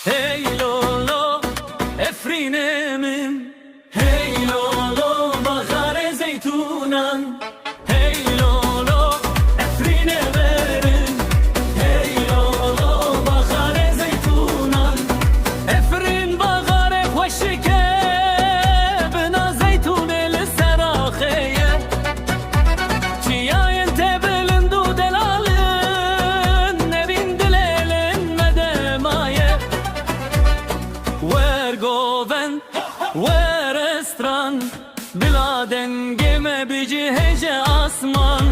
Hey lolo efrinemim, hey lolo bahare zeytunan, hey lolo efrinemerim, hey lolo bahare zeytunan, efrin bahare hoşike bina zeytun el serakheye, çiyayen tebelin du delalin nevin dilelin medemaye. Wer goven, wer estran, bila dengeme bici hece asman.